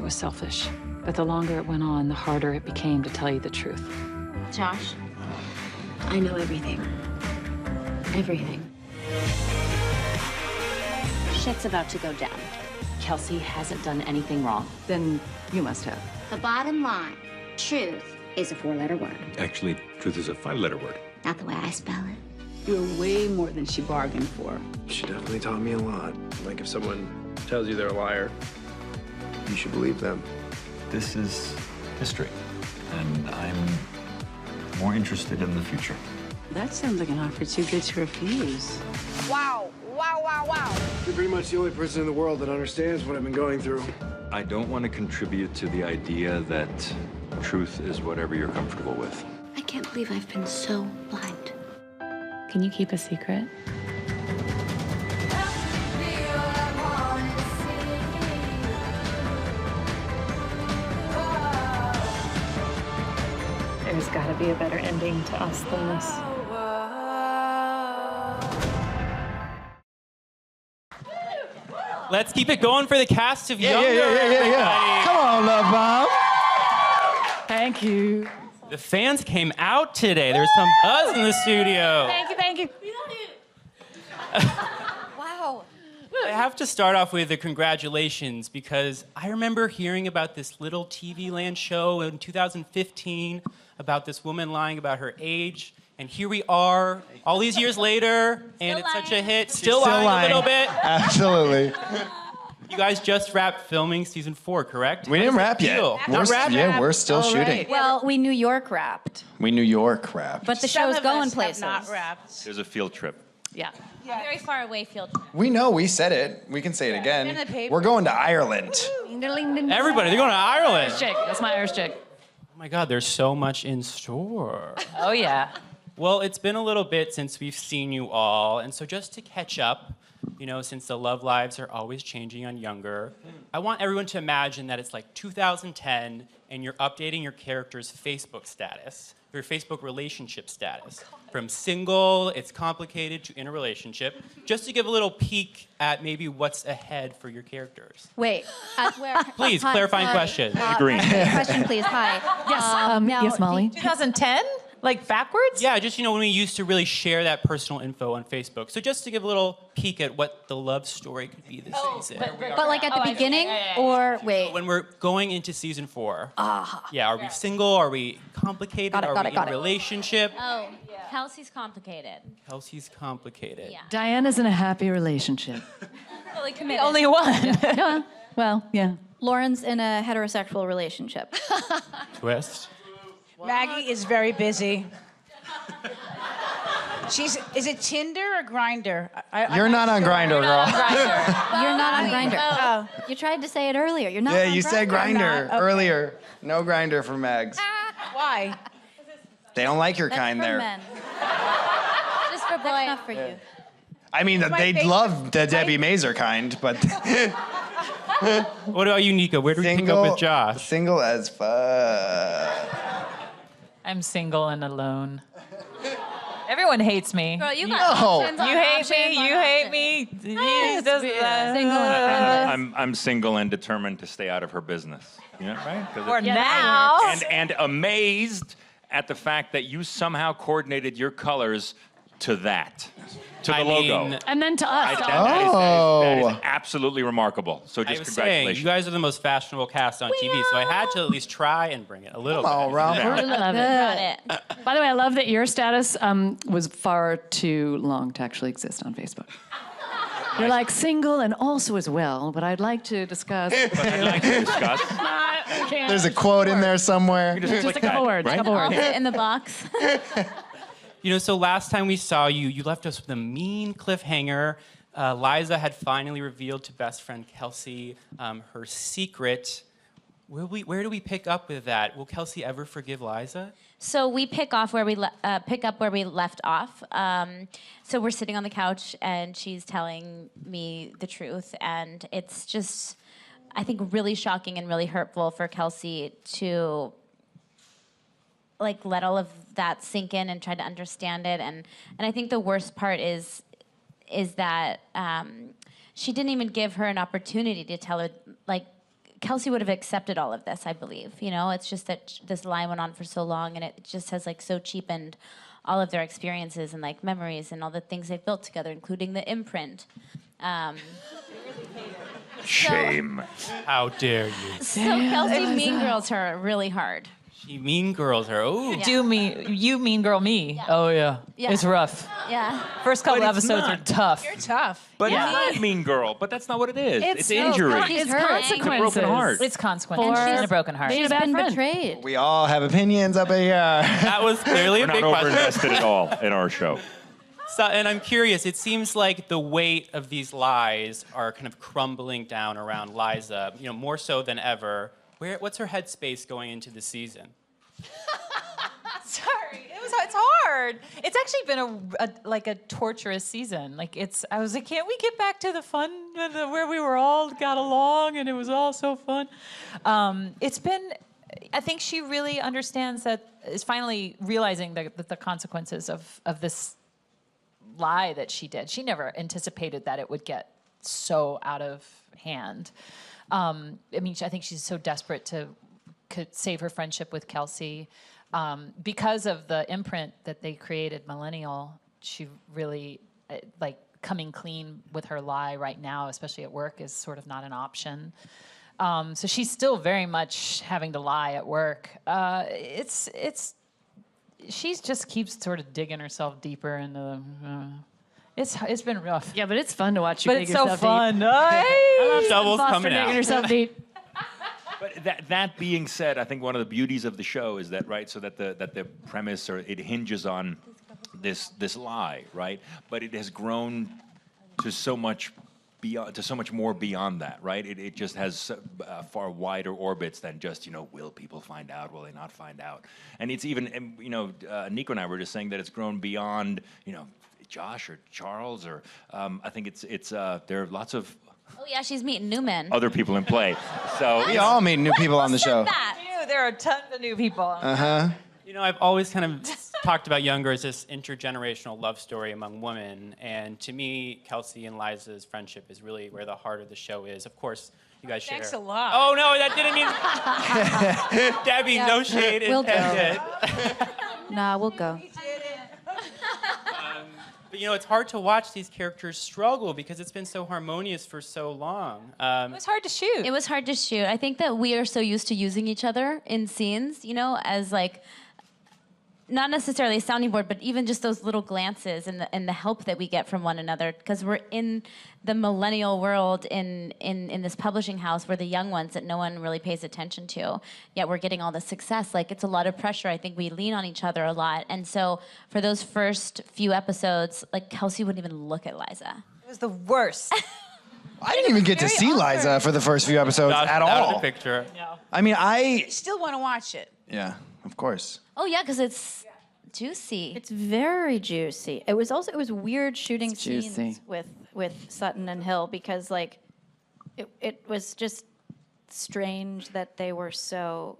was selfish. But the longer it went on, the harder it became to tell you the truth. Josh, I know everything. Everything. Shit's about to go down. Kelsey hasn't done anything wrong. Then you must have. The bottom line, truth is a 4-letter word. Actually, truth is a 5-letter word. Not the way I spell it. You're way more than she bargained for. She definitely taught me a lot. Like, if someone tells you they're a liar, you should believe them. This is history, and I'm more interested in the future. That sounds like an offer too good to refuse. Wow, wow, wow, wow. You're pretty much the only person in the world that understands what I've been going through. I don't want to contribute to the idea that truth is whatever you're comfortable with. I can't believe I've been so blind. Can you keep a secret? There's got to be a better ending to us than this. Let's keep it going for the cast of Younger. Yeah. Come on, Love Bomb. Thank you. The fans came out today. There's some buzz in the studio. Thank you. Wow. I have to start off with the congratulations because I remember hearing about this little TV Land show in 2015 about this woman lying about her age. And here we are, all these years later, and it's such a hit. Still lying a little bit. Absolutely. You guys just wrapped filming season 4, correct? We didn't wrap yet. We're still shooting. Well, we New York wrapped. We New York wrapped. But the show's going places. Not wrapped. There's a field trip. Yeah. Very far away field trip. We know, we said it. We can say it again. In the paper. We're going to Ireland. Everybody, they're going to Ireland. Chick. That's my Irish chick. Oh my God, there's so much in store. Oh, yeah. Well, it's been a little bit since we've seen you all, and so just to catch up, you know, since the love lives are always changing on Younger, I want everyone to imagine that it's like 2010 and you're updating your character's Facebook status, your Facebook relationship status. From single, it's complicated, to in a relationship, just to give a little peek at maybe what's ahead for your characters. Wait, where? Please, clarifying question. Green. Question, please. Hi. Yes, yes, Molly. 2010? Like backwards? Yeah, just, you know, when we used to really share that personal info on Facebook. So just to give a little peek at what the love story could be this season. But like at the beginning, or wait? When we're going into season 4. Yeah, are we single? Are we complicated? Are we in a relationship? Oh, Kelsey's complicated. Kelsey's complicated. Yeah. Diana's in a happy relationship. Fully committed. Only one. Yeah. Well, yeah. Lauren's in a heterosexual relationship. Twist. Maggie is very busy. Is it Tinder or Grindr? You're not on Grindr, girl. You're not on Grindr. Oh. You tried to say it earlier. You're not Yeah, on you said Grindr. Grindr Okay. earlier. No Grindr for Mags. Why? They don't like your That's kind for there. men. Just for boys. That's not for you. I mean, they'd love the Debi Mazar kind, but What about you, Nico? Where do we pick up with Josh? single as fuck. I'm single and alone. Everyone hates me. Girl, you got No. options on You hate options me. on You hate me. He's just, Single and friendless. I'm single and determined to stay out of her business. You know, right? 'Cause Or it's- now. and amazed at the fact that you somehow coordinated your colors to that, to the logo. mean, And then to us. That is absolutely remarkable. So I just was saying, congratulations. you guys are the most fashionable cast on TV, so I had to at least try and bring it a little Come on, bit. Ralph. I love it. Got it. By the way, I love that your status was far too long to actually exist on Facebook. You're like single and also as well, but I'd like to discuss. But I'd like to discuss. There's a quote in there somewhere. Just a couple words, right? couple I'll words. fit in the box. You know, so last time we saw you, you left us with a mean cliffhanger. Liza had finally revealed to best friend Kelsey her secret. Where do we pick up with that? Will Kelsey ever forgive Liza? So we pick up where we left off. So we're sitting on the couch, and she's telling me the truth, and it's just, I think, really shocking and really hurtful for Kelsey to like let all of that sink in and try to understand it. And I think the worst part is that she didn't even give her an opportunity to tell her, like, Kelsey would have accepted all of this, I believe. You know, it's just that this lie went on for so long, and it just has like so cheapened all of their experiences and like memories and all the things they've built together, including the imprint. Shame. How dare you? So Kelsey mean girls her really hard. She mean girls her. Oh, You mean girl me. Yeah. Oh yeah. Yeah. It's rough. Yeah. First couple But it's episodes not. are tough. You're tough. But Yeah. it's not mean girl. But that's not what it is. It's no, injury. It's hurt. consequences. It's a broken heart. It's consequences For and a broken heart. being a She's bad been friend. betrayed. We all have opinions up in here. that was clearly We're a big not question. over-invested at all in our show. So, and I'm curious, it seems like the weight of these lies are kind of crumbling down around Liza, you know, more so than ever. What's her headspace going into the season? Sorry, it's hard. It's actually been a torturous season. I was like, can't we get back to the fun where we were all got along and it was all so fun? It's been. I think she really understands that. Is finally realizing that the consequences of this lie that she did. She never anticipated that it would get so out of hand. I mean, I think she's so desperate to save her friendship with Kelsey. Because of the imprint that they created, Millennial, she really, coming clean with her lie right now, especially at work, is sort of not an option. So she's still very much having to lie at work. She just keeps sort of digging herself deeper into the... It's been rough. Yeah, but it's fun to watch you But dig it's so yourself fun. deep. I love Doubles Foster coming digging out. herself deep. But that being said, I think one of the beauties of the show is that, right, so that the premise, or it hinges on this lie, right? But it has grown to so much more beyond that, right? It just has far wider orbits than just, will people find out? Will they not find out? And it's even, Nico and I were just saying that it's grown beyond, Josh or Charles, or I think there are lots of Oh yeah, she's meeting new men. other people in play. So We all meet new people on the show. There are tons of new people. I've always kind of talked about Younger as this intergenerational love story among women, and to me, Kelsey and Liza's friendship is really where the heart of the show is. Of course, you guys share. Thanks a lot. Oh no, that didn't mean. Debbie, no shade We'll go. intended. Nah, we'll go. But it's hard to watch these characters struggle because it's been so harmonious for so long. It was hard to shoot. It was hard to shoot. I think that we are so used to using each other in scenes, as not necessarily a sounding board, but even just those little glances and the help that we get from one another, because we're in the millennial world in this publishing house. We're the young ones that no one really pays attention to, yet we're getting all the success. It's a lot of pressure. I think we lean on each other a lot. And so for those first few episodes, Kelsey wouldn't even look at Liza. It was the worst. I didn't even get to see Liza for the first few episodes at That all. was a picture. I mean, Still want to watch it. Yeah, of course. Oh yeah, because it's juicy. It's very juicy. It was weird shooting It's juicy. scenes with Sutton and Hill because it was just strange that they were so.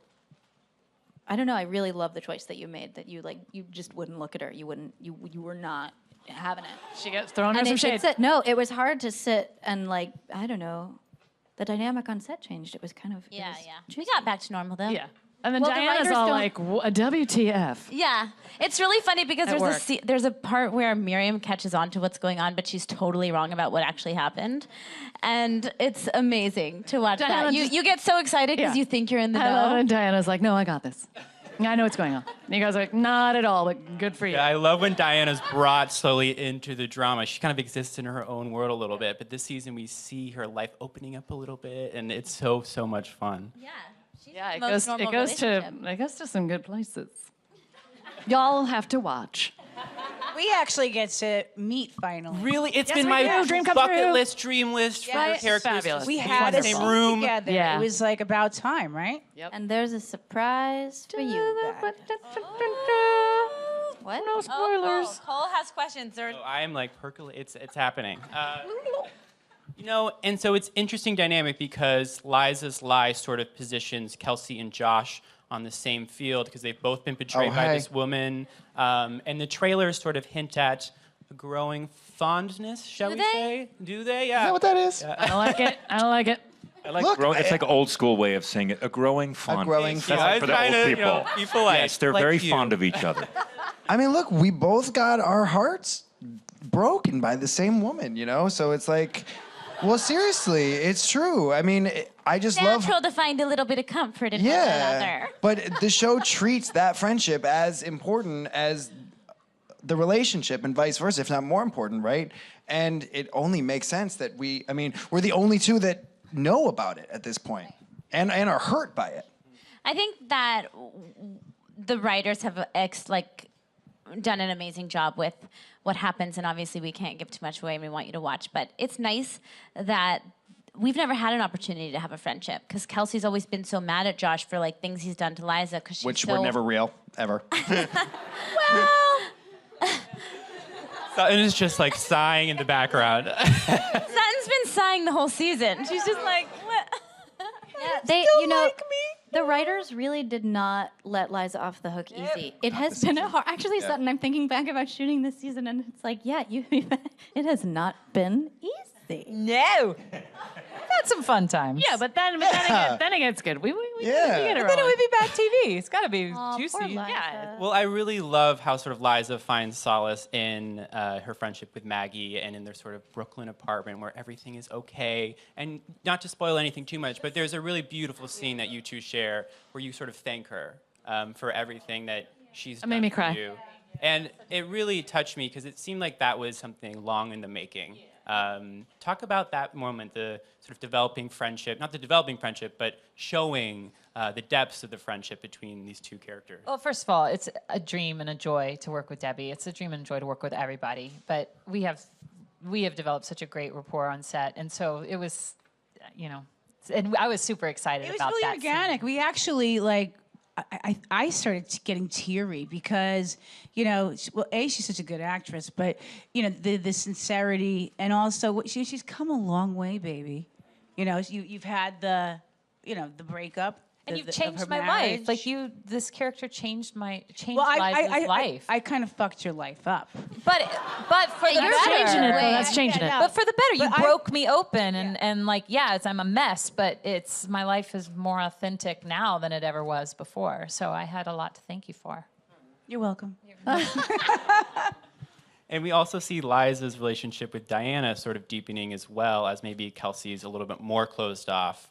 I don't know. I really love the choice that you made. That you just wouldn't look at her. You were not having it. She gets thrown in And some shade. no, it was hard to sit and I don't know. The dynamic on set changed. It was kind of Yeah. We got back to normal though. Yeah. And then Well, the Diana's writers all don't- like, WTF? Yeah, it's really funny because At work. there's a part where Miriam catches on to what's going on, but she's totally wrong about what actually happened, and it's amazing to watch Diana that. You get so excited because Yeah. you think you're in the I love it. know. And Diana's like, no, I got this. I know what's going on. And you guys are like, not at all, but good for you. Yeah, I love when Diana's brought slowly into the drama. She kind of exists in her own world a little bit, but this season we see her life opening up a little bit, and it's so much fun. Yeah, she's Yeah, the most normal relationship. it goes to some good places. Y'all have to watch. We actually get to meet finally. Really, it's Yes, been we my do. Dream come bucket true. list, dream list for Yes. characters. Fabulous. We to be had in a the same scene room. together. Yeah. It was about time, right? And there's a surprise for you guys. What? No spoilers. Cole has questions. So I'm percolating. It's happening. And so it's interesting dynamic because Liza's lie sort of positions Kelsey and Josh on the same field because they've both been betrayed by hey. this woman. And the trailers sort of hint at a growing fondness, shall we say? Do they? Yeah. Is that what that is? I don't like it. I don't like it. I like Look, it's like an old school way of saying it. A growing fondness. A growing That's fondness. like for the Trying old to, people. be polite. Yes, they're like very you. fond of each other. I mean, look, we both got our hearts broken by the same woman, you know? So it's like, well, seriously, it's true. I mean, I just love... Natural to find a little bit of comfort in one another. But the show treats that friendship as important as the relationship and vice versa, if not more important, right? And it only makes sense that we're the only two that know about it at this point and are hurt by it. I think that the writers have done an amazing job with what happens, and obviously we can't give too much away and we want you to watch, but it's nice that we've never had an opportunity to have a friendship because Kelsey's always been so mad at Josh for like things he's done to Liza because she's Which were never real, ever. Well... Sutton is just like sighing in the background. Sutton's been sighing the whole season. She's just like, what? Yeah, they, the writers really did not let Liza off the hook easy. It has been a hard. Actually, Sutton, I'm thinking back about shooting this season, and it's like, yeah, it has not been easy. No. We've had some fun times. Yeah, but then it gets good. We get it But then it rolling. would be bad TV. It's got to be Poor juicy. Liza. Yeah. Well, I really love how sort of Liza finds solace in her friendship with Maggie and in their sort of Brooklyn apartment where everything is okay. And not to spoil anything too much, but there's a really beautiful scene that you two share where you sort of thank her for everything that she's done made me for cry. you. And it really touched me because it seemed like that was something long in the making. Talk about that moment, the sort of developing friendship, not the developing friendship, but showing the depths of the friendship between these two characters. Well, first of all, it's a dream and a joy to work with Debi. It's a dream and a joy to work with everybody. But we have developed such a great rapport on set, and so it was, and I was super excited about that. It was really organic. scene. We actually I started getting teary because, she's such a good actress, but, the sincerity and also she's come a long way, baby. You've had the breakup. And you've of changed her my marriage. life. This character changed Liza's life. I kind of fucked your life up. But for the That's better. changing it, though. That's changing it. But for the better, you But broke me open, and I'm a mess, but my life is more authentic now than it ever was before. So I had a lot to thank you for. You're welcome. And we also see Liza's relationship with Diana sort of deepening as well as maybe Kelsey's a little bit more closed off.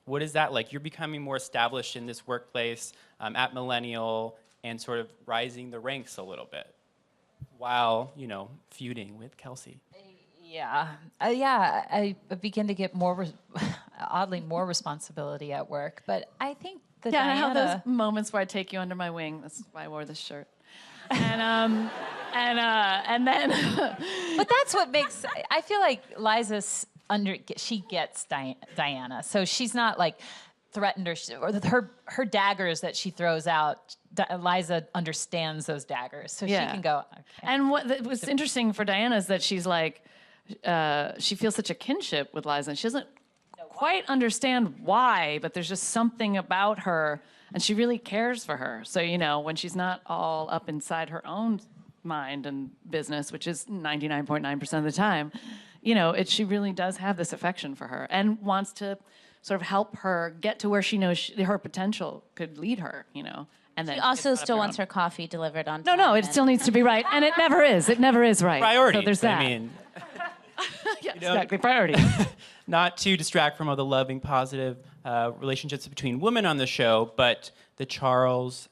What is that like? You're becoming more established in this workplace at Millennial and sort of rising the ranks a little bit while, feuding with Kelsey. Yeah. I begin to get oddly more responsibility at work. But I think that I have Diana... those moments where I take you under my wing. That's why I wore this shirt. And then But that's what makes... I feel like Liza's... she gets Diana, so she's not like threatened or her daggers that she throws out. Liza understands those daggers, so she can go. Okay. And what's interesting for Diana is that she's like, she feels such a kinship with Liza, and she doesn't quite understand why, but there's just something about her, and she really cares for her. So when she's not all up inside her own mind and business, which is 99.9% of the time. She really does have this affection for her and wants to sort of help her get to where she knows her potential could lead her, And then She also still wants her coffee delivered on time. No, it still needs to be right, and it never is. It never is right. Priorities, So there's that. I mean. Yes, exactly, priorities. Not to distract from all the loving, positive relationships between women on the show, but the Charles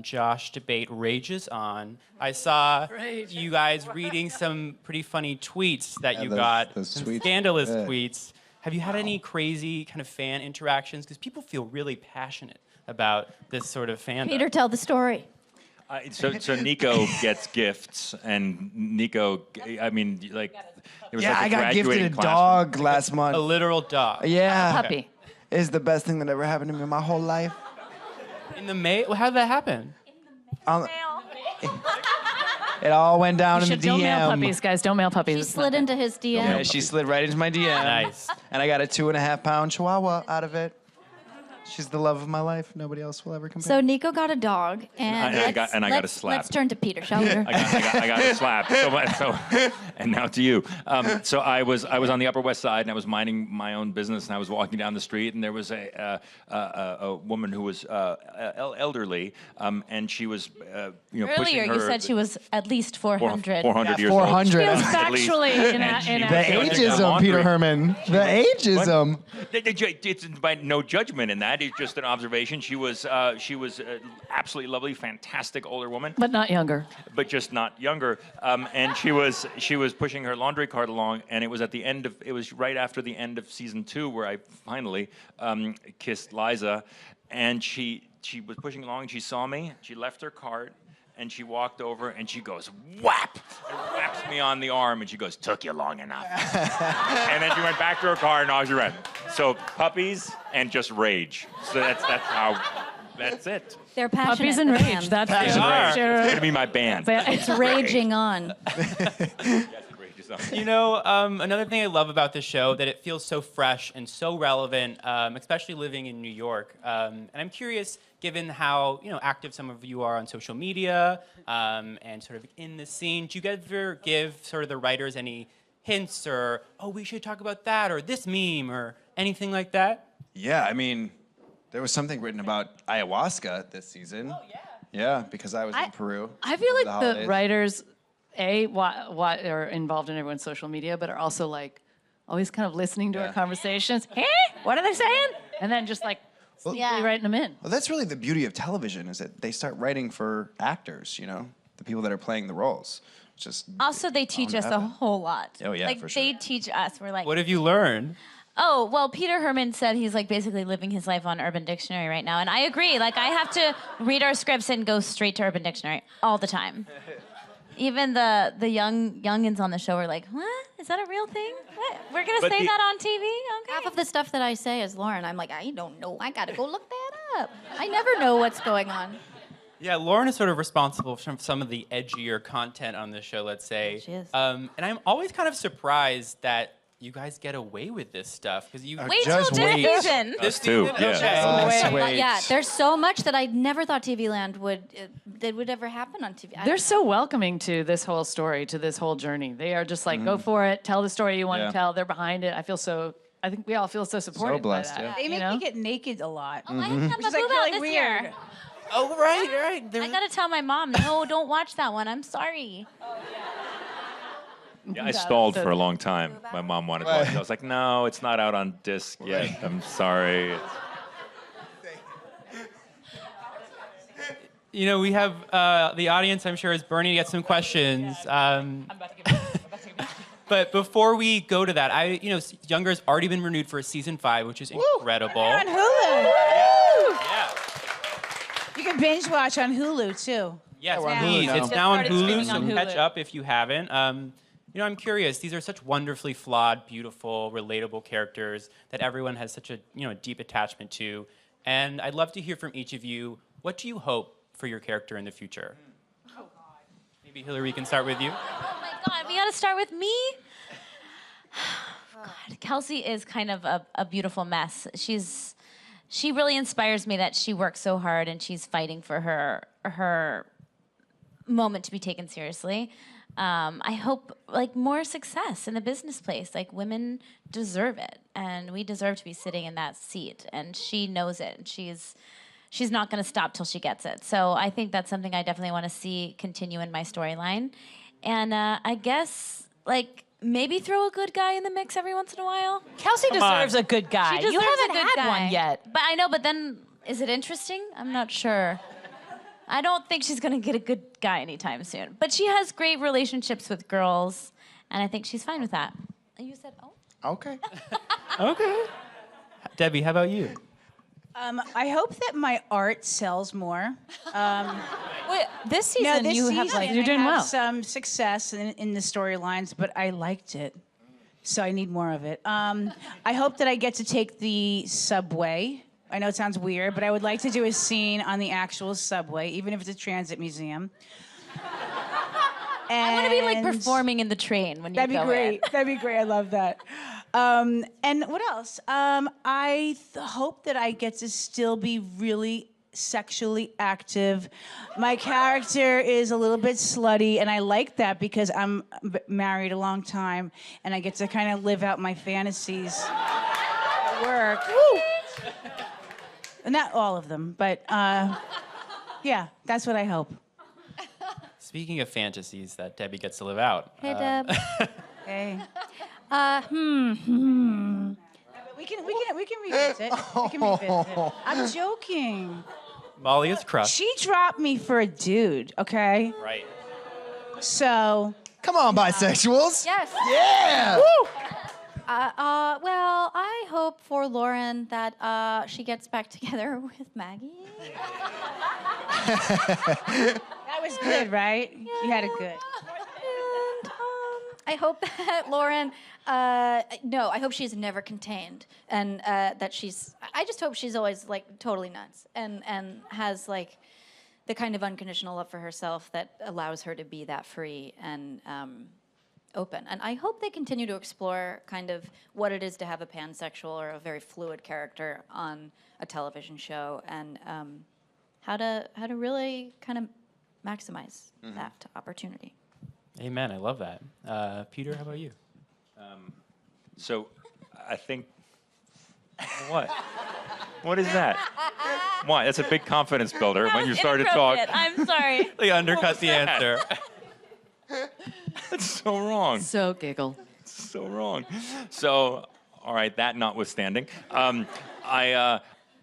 Josh debate rages on. I saw you guys reading some pretty funny tweets that you got, some scandalous tweets. Have you had any crazy kind of fan interactions? Because people feel really passionate about this sort of fandom. Peter, tell the story. So Nico gets gifts, and Nico, there was I got gifted graduating a class dog last month. A literal dog. Yeah. A puppy. It's the best thing that ever happened to me in my whole life. In the mail? How did that happen? It all went down You in should the DM. don't mail puppies, guys. Don't mail puppies. She It's slid not into his DM. Yeah, she slid right into my DM. Nice. And I got a 2.5-pound chihuahua out of it. She's the love of my life. Nobody else will ever compare. So Nico got a dog, and I got a let's slap. turn to Peter, shall we? I got a slap. So, and now to you. So I was on the Upper West Side, and I was minding my own business, and I was walking down the street, and there was a woman who was elderly, and she was pushing Earlier, her. you said she was at least 400. 400 years old. 400. Feels At least. factually And The ageism, Peter Hermann. The ageism. It's by no judgment in that. It's just an observation. She was absolutely lovely, fantastic older woman, But not younger. but just not younger. And she was pushing her laundry cart along, and it was right after the end of season 2 where I finally kissed Liza, and she was pushing along, and she saw me. She left her cart. And she walked over and she goes, whap! And whaps me on the arm and she goes, took you long enough. And then she went back to her car and off she ran. So puppies and just rage. So that's it. They're passionate. Puppies and rage. fans. That's It's gonna be my band. It's raging on. You know, another thing I love about this show that it feels so fresh and so relevant, especially living in New York. And I'm curious, given how active some of you are on social media and sort of in the scene, do you ever give sort of the writers any hints or we should talk about that or this meme or anything like that? Yeah, I mean, there was something written about ayahuasca this season. Oh yeah. Yeah, because I was in Peru. I feel like the holidays. writers, what are involved in everyone's social media, but are also like always kind of listening to our conversations. Hey, what are they saying? And then just like sneakily writing them in. Well, that's really the beauty of television is that they start writing for actors, the people that are playing the roles. Just Also, they teach us a whole lot. Oh, yeah, like for sure. they teach us. We're like, What have you learned? oh, well, Peter Hermann said he's like basically living his life on Urban Dictionary right now, and I agree. Like I have to read our scripts and go straight to Urban Dictionary all the time. Even the youngins on the show are like, what? Is that a real thing? What? We're gonna say that on TV? Okay. Half of the stuff that I say is Lauren. I'm like, I don't know. I gotta go look that up. I never know what's going on. Yeah, Lauren is sort of responsible for some of the edgier content on the show, let's say. She is. And I'm always kind of surprised that you guys get away with this stuff because you Wait till Just this wait. season. Us too. Okay. Just wait. Yeah, there's so much that I never thought TV Land would ever happen on TV. They're so welcoming to this whole story, to this whole journey. They are just like, go for it, tell the story you want to tell. They're behind it. I think we all feel so supported blessed, by that. yeah. They make me get naked a lot. Oh, I have Which is a like boob out really this weird. year. Oh, right. I gotta tell my mom, no, don't watch that one. I'm sorry. Yeah, I stalled for a long time. My mom wanted to watch it. I was like, no, it's not out on disc yet. I'm sorry. We have the audience, I'm sure, is burning to get some questions. But before we go to that, Younger's already been renewed for season 5, which is incredible. On Hulu. Yeah. You can binge watch on Hulu too. Yes, we're on please. Hulu now. It's now on Started Hulu, streaming so on Hulu. catch up if you haven't. I'm curious. These are such wonderfully flawed, beautiful, relatable characters that everyone has such a deep attachment to. And I'd love to hear from each of you. What do you hope for your character in the future? Oh God. Maybe Hilary, we can start with you. Oh my God, we gotta start with me? God, Kelsey is kind of a beautiful mess. She really inspires me that she works so hard and she's fighting for her moment to be taken seriously. I hope more success in the business place. Like women deserve it, and we deserve to be sitting in that seat. And she knows it, and she's not going to stop till she gets it. So I think that's something I definitely want to see continue in my storyline. And I guess maybe throw a good guy in the mix every once in a while. Kelsey deserves a good guy. She You deserves haven't a good had guy. one yet. But I know, but then is it interesting? I'm not sure. I don't think she's gonna get a good guy anytime soon. But she has great relationships with girls, and I think she's fine with that. And you said, oh? Okay. Okay. Debbie, how about you? I hope that my art sells more. Wait, this season this you season have You're doing I have well. some success in the storylines, but I liked it, so I need more of it. I hope that I get to take the subway. I know it sounds weird, but I would like to do a scene on the actual subway, even if it's a transit museum. I want to be like performing in the train when you That'd be go great. in. That'd be great. I love that. And what else? I hope that I get to still be really sexually active. My character is a little bit slutty, and I like that because I'm married a long time, and I get to kind of live out my fantasies at work. Woo! Not all of them, but yeah, that's what I hope. Speaking of fantasies that Debbie gets to live out. Hey, Deb. Hey. We can revisit it. We can revisit it. I'm joking. Molly is crushed. She dropped me for a dude, okay? Right. So. Come on, bisexuals. Yes. Yeah. Woo! Well, I hope for Lauren that she gets back together with Maggie. That was good, right? You had it good. And I hope that Lauren, no, I hope she's never contained, and that I just hope she's always like totally nuts, and has like the kind of unconditional love for herself that allows her to be that free and open. And I hope they continue to explore kind of what it is to have a pansexual or a very fluid character on a television show, and how to really kind of maximize that opportunity. Amen. I love that. Peter, how about you? So, I think. What? What is that? Why? That's a big confidence builder when you start to talk. I'm sorry. They undercut the answer. That's so wrong. So giggle. So wrong. So, all right. That notwithstanding, I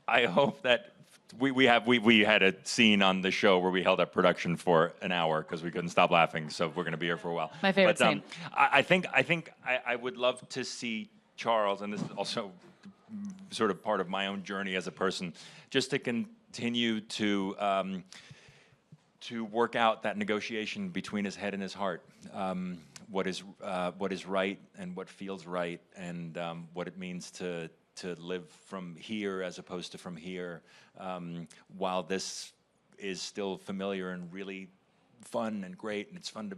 hope that we had a scene on the show where we held up production for an hour because we couldn't stop laughing. So we're going to be here for a while. My favorite scene. I think I would love to see Charles, and this is also sort of part of my own journey as a person, just to continue to work out that negotiation between his head and his heart. What is right and what feels right, and what it means to live from here as opposed to from here, while this is still familiar and really fun and great, and it's fun to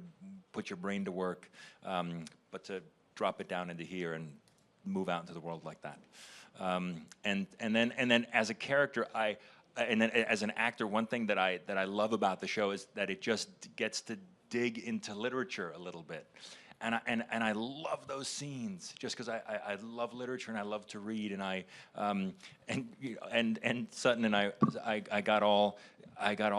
put your brain to work, but to drop it down into here and move out into the world like that. And then as a character, and then as an actor, one thing that I love about the show is that it just gets to dig into literature a little bit. And I love those scenes just because I love literature and I love to read, and Sutton and I got all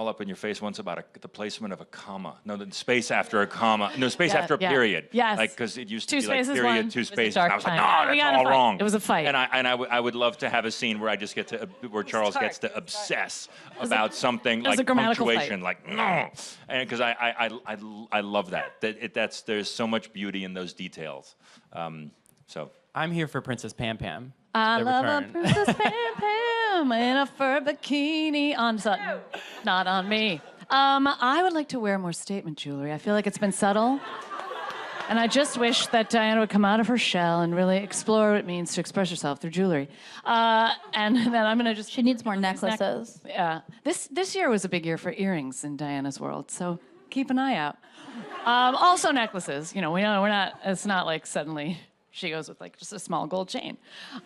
up in your face once about the placement of a comma. No, the space after a comma. No, space after a period. Yes. Like, because it used to Two be like spaces, period, one. two spaces. dark And I was like, time. no, We that's got in a all fight. wrong. It was a fight. And I would love to have a scene where I just get to where Charles gets to obsess about something was a like grammatical punctuation, fight. like no, and because I love that. There's so much beauty in those details. So I'm here for Princess Pam Pam. I The love return. a Princess Pam Pam in a fur bikini on Sutton, not on me. I would like to wear more statement jewelry. I feel like it's been subtle. And I just wish that Diana would come out of her shell and really explore what it means to express herself through jewelry. And then I'm going to just... She needs more necklaces. Yeah. This year was a big year for earrings in Diana's world, so keep an eye out. Also necklaces. You know, we're not... It's not like suddenly... She goes with like just a small gold chain.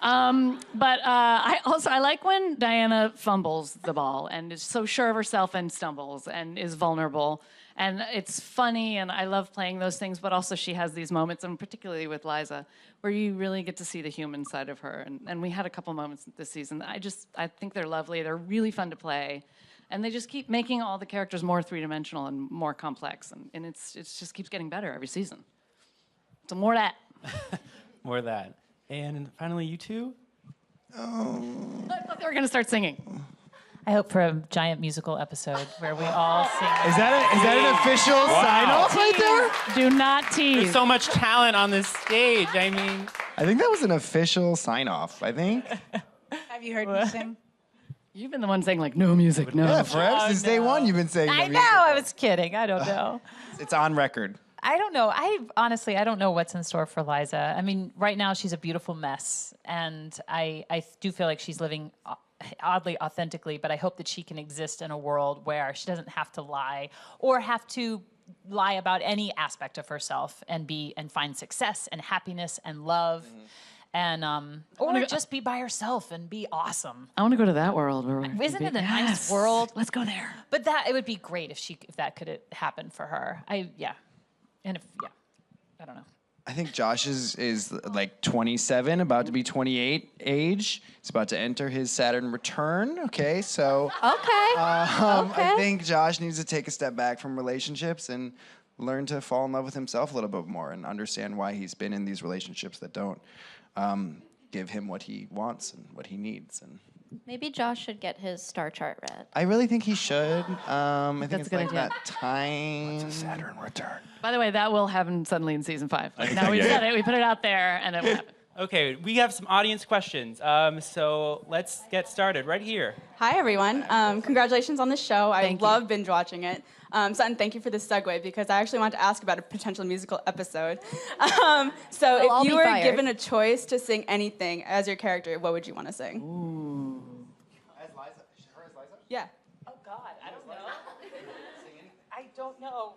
But I like when Diana fumbles the ball and is so sure of herself and stumbles and is vulnerable. And it's funny, and I love playing those things, but also she has these moments, and particularly with Liza, where you really get to see the human side of her. And we had a couple moments this season. I think they're lovely. They're really fun to play. And they just keep making all the characters more three-dimensional and more complex. And it just keeps getting better every season. So more of that. More of that. And finally, you two? I thought they were going to start singing. I hope for a giant musical episode where we all sing. Is that an official sign-off right there? Do not tease. There's so much talent on this stage. I mean... I think that was an official sign-off, I think. Have you heard me sing? You've been the one saying, like, no music, no. Yeah, forever since day one you've been saying I no know. music. I was kidding. I don't know. It's on record. I don't know. Honestly, I don't know what's in store for Liza. I mean, right now she's a beautiful mess, and I do feel like she's living oddly authentically, but I hope that she can exist in a world where she doesn't have to lie or have to lie about any aspect of herself and find success and happiness and love. And or just be by herself and be awesome. I want to go to that world. Isn't it a nice world? Let's go there. But it would be great if that could happen for her. I don't know. I think Josh is like 27, about to be 28 age. He's about to enter his Saturn return. Okay, so I think Josh needs to take a step back from relationships and learn to fall in love with himself a little bit more and understand why he's been in these relationships that don't give him what he wants and what he needs. And Maybe Josh should get his star chart read. I really think he should. I think That's it's a good like idea. that time. What's a Saturn return? By the way, that will happen suddenly in season 5. Now we said it, we put it out there, and it will happen. Okay, we have some audience questions. So let's get started right here. Hi, everyone. Congratulations on the show. I love binge watching it. Sutton, thank you for this segue because I actually wanted to ask about a potential musical episode. So if you were given a choice to sing anything as your character, what would you want to sing? Ooh. As Liza? Her as Liza? Yeah. Oh, God, I don't know. I don't know.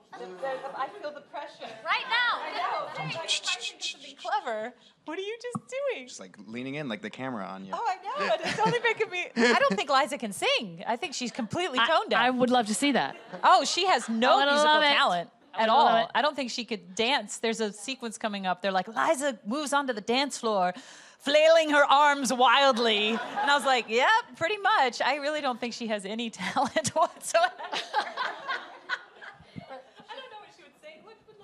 I feel the pressure. Right now. I know. I'm trying to think of something clever. What are you just doing? Just like leaning in, like the camera on you. Oh, I know. It's only making me. I don't think Liza can sing. I think she's completely tone deaf. I would love to see that. Oh, she has no I would musical love it. talent I at would love all. it. I don't think she could dance. There's a sequence coming up. They're like, Liza moves onto the dance floor, flailing her arms wildly. And I was like, yeah, pretty much. I really don't think she has any talent whatsoever.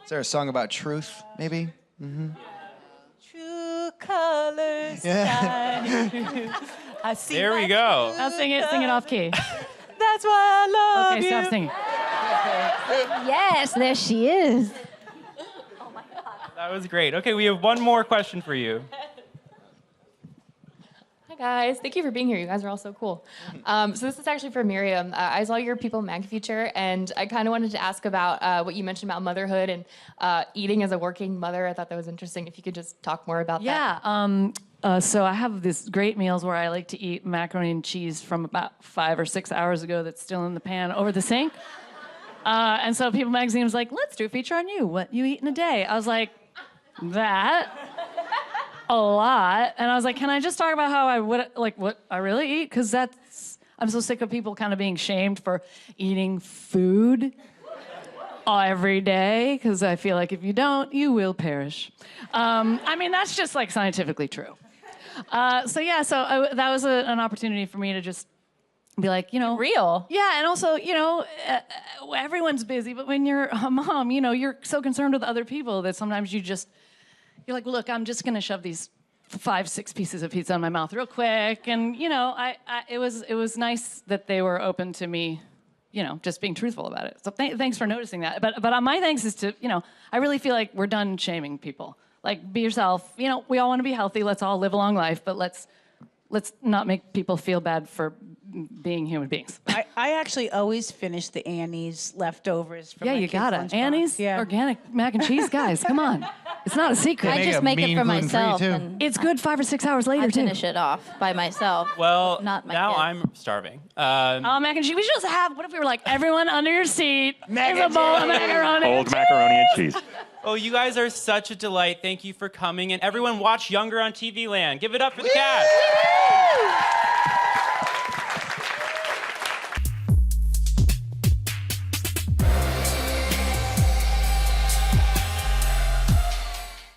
Is there a song about truth, maybe? Mm-hmm. True colors Yeah. shine through. I see. There we go. Now sing it off key. That's why I love Okay, you. stop singing. Yes, there she is. That was great. Okay, we have one more question for you. Hi guys, thank you for being here. You guys are all so cool. So this is actually for Miriam. I saw your People Mag feature, and I kind of wanted to ask about what you mentioned about motherhood and eating as a working mother. I thought that was interesting. If you could just talk more about that. Yeah. So I have these great meals where I like to eat macaroni and cheese from about 5 or 6 hours ago that's still in the pan over the sink. And so People Magazine was like, let's do a feature on you, what you eat in a day. I was like, that? A lot. And I was like, can I just talk about how I would, like, what I really eat? Because I'm so sick of people kind of being shamed for eating food every day, because I feel like if you don't, you will perish. I mean, that's just like scientifically true. That was an opportunity for me to just be like, real. Yeah, and also, everyone's busy, but when you're a mom, you're so concerned with other people that sometimes you're like, look, I'm just gonna shove these 5-6 pieces of pizza in my mouth real quick, and it was nice that they were open to me, just being truthful about it. So thanks for noticing that. But my thanks is to, I really feel like we're done shaming people. Like, be yourself. We all want to be healthy. Let's all live a long life, but let's not make people feel bad for being human beings. I actually always finish the Annie's leftovers from my you kids' gotta. lunchbox. Annie's organic mac and cheese, guys. Come on, it's not a secret. I just make it for myself, and it's good 5 or 6 hours later I too. finish it off by myself. Well, not my now kids. I'm starving. Mac and cheese. We should just have. What if we were like, everyone under your seat is a bowl of macaroni? Old macaroni and cheese. Oh, you guys are such a delight. Thank you for coming. And everyone watch Younger on TV Land. Give it up for the cast.